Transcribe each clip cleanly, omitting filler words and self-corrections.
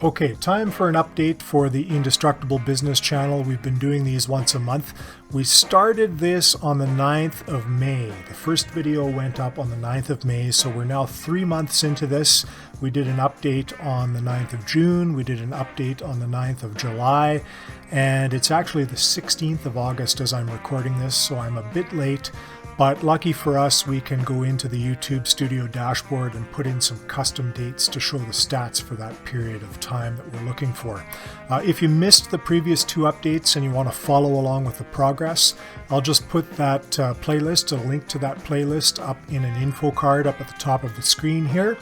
Okay, time for an update for the Indestructible business channel. We've been doing these once a month. We started this on the 9th of May. The first video went up on the 9th of May, so we're now 3 months into this. We did an update on the 9th of June, we did an update on the 9th of July, and it's actually the 16th of August as I'm recording this, so I'm a bit late. But lucky for us, we can go into the YouTube Studio dashboard and put in some custom dates to show the stats for that period of time that we're looking for. If you missed the previous 2 updates and you want to follow along with the progress, I'll just put that playlist, a link to that playlist up in an info card up at the top of the screen here.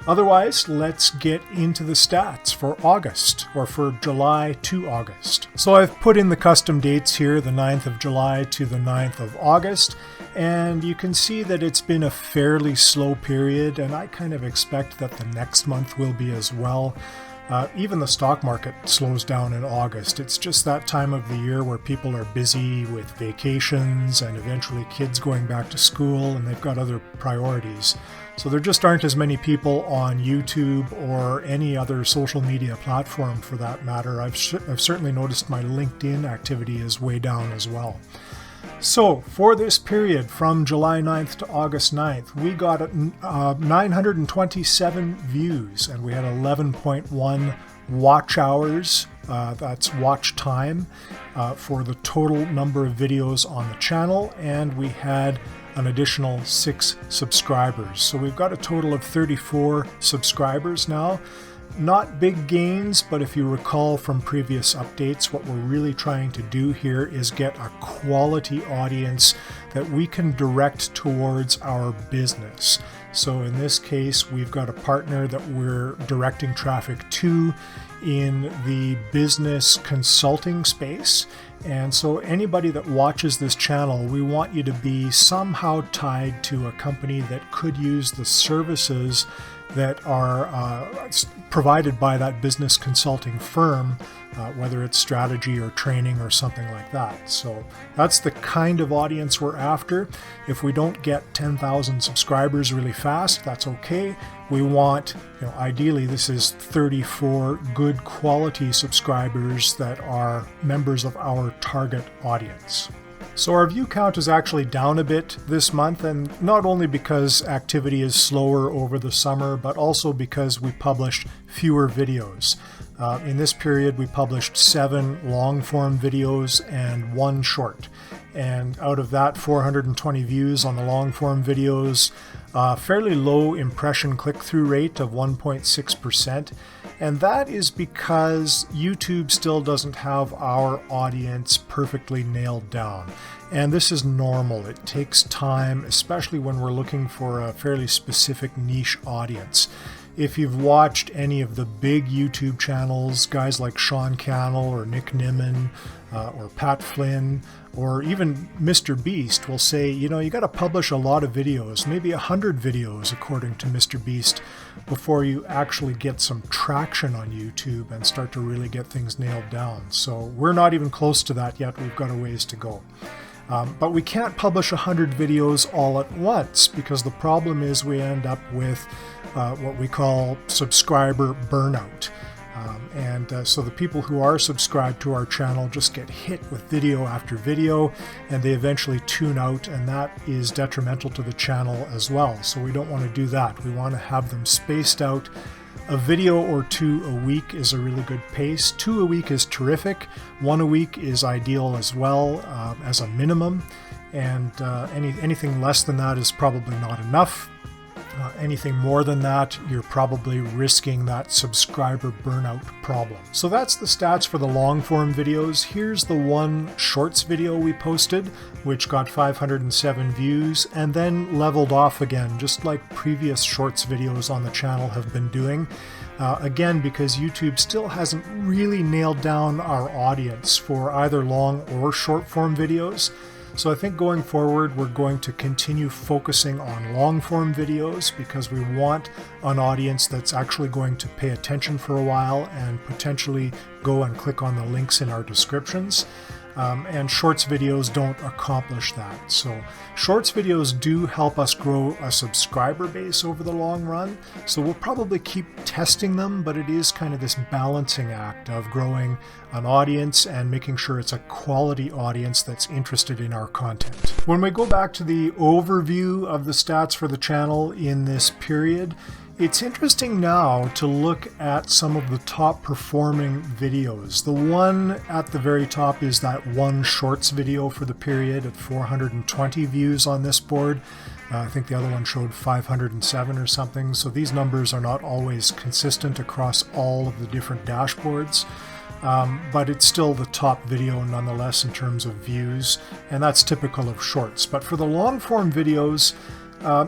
Otherwise, let's get into the stats for August, or for July to August. So I've put in the custom dates here, the 9th of July to the 9th of August, and you can see that it's been a fairly slow period, and I kind of expect that the next month will be as well. Even the stock market slows down in August. It's just that time of the year where people are busy with vacations and eventually kids going back to school, and they've got other priorities. So there just aren't as many people on YouTube or any other social media platform for that matter. I've certainly noticed my LinkedIn activity is way down as well. So for this period from July 9th to August 9th, we got 927 views and we had 11.1 watch hours, that's watch time, for the total number of videos on the channel, and we had an additional 6 subscribers. So we've got a total of 34 subscribers now. Not big gains, but if you recall from previous updates, what we're really trying to do here is get a quality audience that we can direct towards our business. So in this case, we've got a partner that we're directing traffic to in the business consulting space. And so anybody that watches this channel, we want you to be somehow tied to a company that could use the services that are provided by that business consulting firm, whether it's strategy or training or something like that. So that's the kind of audience we're after. If we don't get 10,000 subscribers really fast, that's okay. We want, ideally this is 34 good quality subscribers that are members of our target audience. So our view count is actually down a bit this month, and not only because activity is slower over the summer, but also because we published fewer videos. In this period, we published 7 long-form videos and 1 short. And out of that, 420 views on the long-form videos, fairly low impression click-through rate of 1.6%. And that is because YouTube still doesn't have our audience perfectly nailed down. And this is normal. It takes time, especially when we're looking for a fairly specific niche audience. If you've watched any of the big YouTube channels, guys like Sean Cannell or Nick Nimmin or Pat Flynn, or even Mr. Beast will say, you got to publish a lot of videos, maybe 100 videos according to Mr. Beast, before you actually get some traction on YouTube and start to really get things nailed down. So we're not even close to that yet. We've got a ways to go. But we can't publish 100 videos all at once, because the problem is we end up with what we call subscriber burnout. So the people who are subscribed to our channel just get hit with video after video, and they eventually tune out, and that is detrimental to the channel as well. So we don't want to do that. We want to have them spaced out. A video or 2 a week is a really good pace. 2 a week is terrific. 1 a week is ideal as well, as a minimum. And anything less than that is probably not enough. Anything more than that, you're probably risking that subscriber burnout problem. So that's the stats for the long form videos. Here's the 1 shorts video we posted, which got 507 views and then leveled off again, just like previous shorts videos on the channel have been doing. Again, because YouTube still hasn't really nailed down our audience for either long or short form videos. So I think going forward, we're going to continue focusing on long-form videos, because we want an audience that's actually going to pay attention for a while and potentially go and click on the links in our descriptions. and Shorts videos don't accomplish that. So Shorts videos do help us grow a subscriber base over the long run. So we'll probably keep testing them, but it is kind of this balancing act of growing an audience and making sure it's a quality audience that's interested in our content. When we go back to the overview of the stats for the channel in this period, it's interesting now to look at some of the top performing videos. The one at the very top is that one Shorts video for the period at 420 views on this board. I think the other one showed 507 or something. So these numbers are not always consistent across all of the different dashboards. But it's still the top video nonetheless in terms of views, and that's typical of Shorts. But for the long form videos,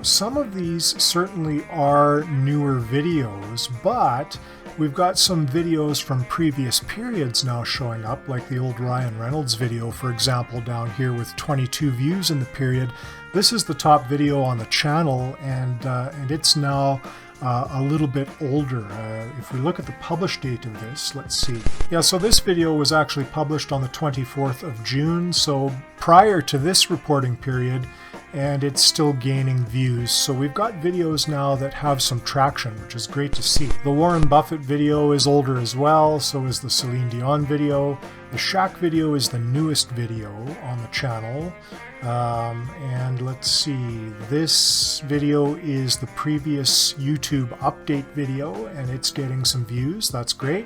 some of these certainly are newer videos, but we've got some videos from previous periods now showing up, like the old Ryan Reynolds video, for example, down here with 22 views in the period. This is the top video on the channel, and it's now a little bit older. If we look at the publish date of this, let's see. Yeah, so this video was actually published on the 24th of June, so prior to this reporting period, and it's still gaining views. So we've got videos now that have some traction, which is great to see. The Warren Buffett video is older as well, so is the Celine Dion video. The Shaq video is the newest video on the channel. And let's see, this video is the previous YouTube update video, and it's getting some views. That's great.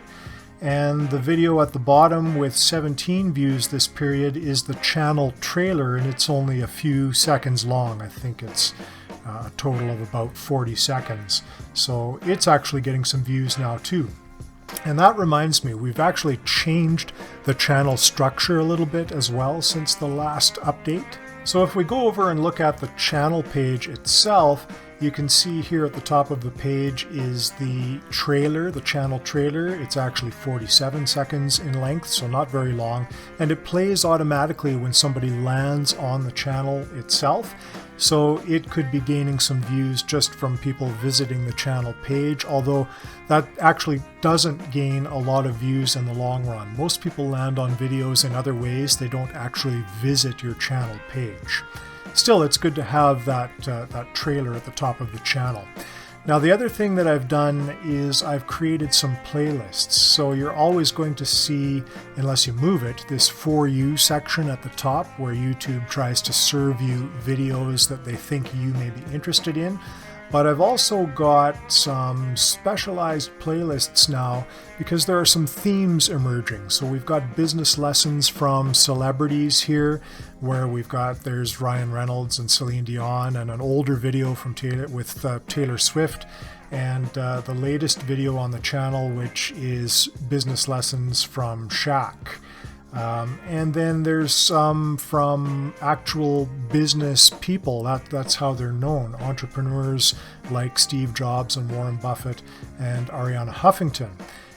And the video at the bottom with 17 views this period is the channel trailer, and it's only a few seconds long. I think it's a total of about 40 seconds. So it's actually getting some views now too. And that reminds me, we've actually changed the channel structure a little bit as well since the last update. So if we go over and look at the channel page itself, you can see here at the top of the page is the trailer, the channel trailer. It's actually 47 seconds in length, so not very long. And it plays automatically when somebody lands on the channel itself. So it could be gaining some views just from people visiting the channel page, although that actually doesn't gain a lot of views in the long run. Most people land on videos in other ways. They don't actually visit your channel page. Still, it's good to have that trailer at the top of the channel. Now, the other thing that I've done is I've created some playlists. So you're always going to see, unless you move it, this For You section at the top where YouTube tries to serve you videos that they think you may be interested in. But I've also got some specialized playlists now because there are some themes emerging. So we've got business lessons from celebrities here, where there's Ryan Reynolds and Celine Dion, and an older video from Taylor Swift, and the latest video on the channel, which is business lessons from Shaq. And then there's some from actual business people. That's how they're known. Entrepreneurs like Steve Jobs and Warren Buffett and Arianna Huffington.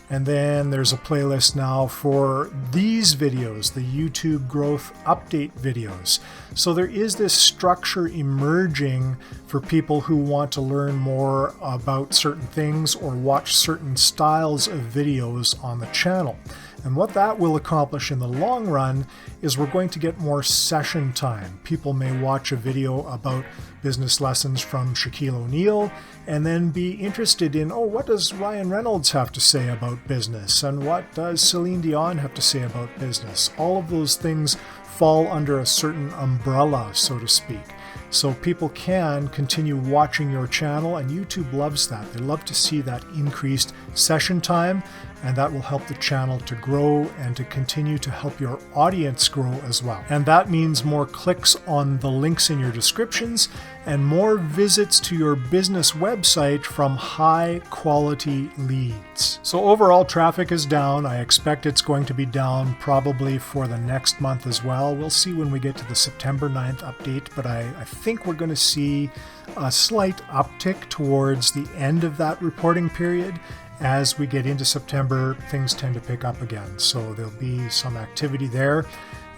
And then there's a playlist now for these videos, the YouTube growth update videos. So there is this structure emerging for people who want to learn more about certain things or watch certain styles of videos on the channel. And what that will accomplish in the long run is we're going to get more session time. People may watch a video about business lessons from Shaquille O'Neal and then be interested in, oh, what does Ryan Reynolds have to say about business? And what does Celine Dion have to say about business? All of those things fall under a certain umbrella, so to speak. So people can continue watching your channel, and YouTube loves that. They love to see that increased session time, and that will help the channel to grow and to continue to help your audience grow as well. And that means more clicks on the links in your descriptions and more visits to your business website from high quality leads. So overall traffic is down. I expect it's going to be down probably for the next month as well. We'll see when we get to the September 9th update, but I think we're going to see a slight uptick towards the end of that reporting period. As we get into September, things tend to pick up again. So there'll be some activity there.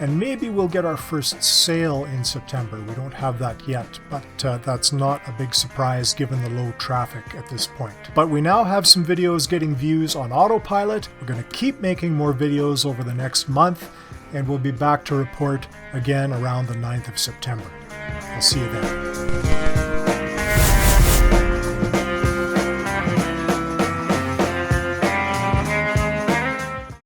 And maybe we'll get our first sale in September. We don't have that yet, but that's not a big surprise given the low traffic at this point. But we now have some videos getting views on autopilot. We're going to keep making more videos over the next month. and we'll be back to report again around the 9th of September. I'll see you then.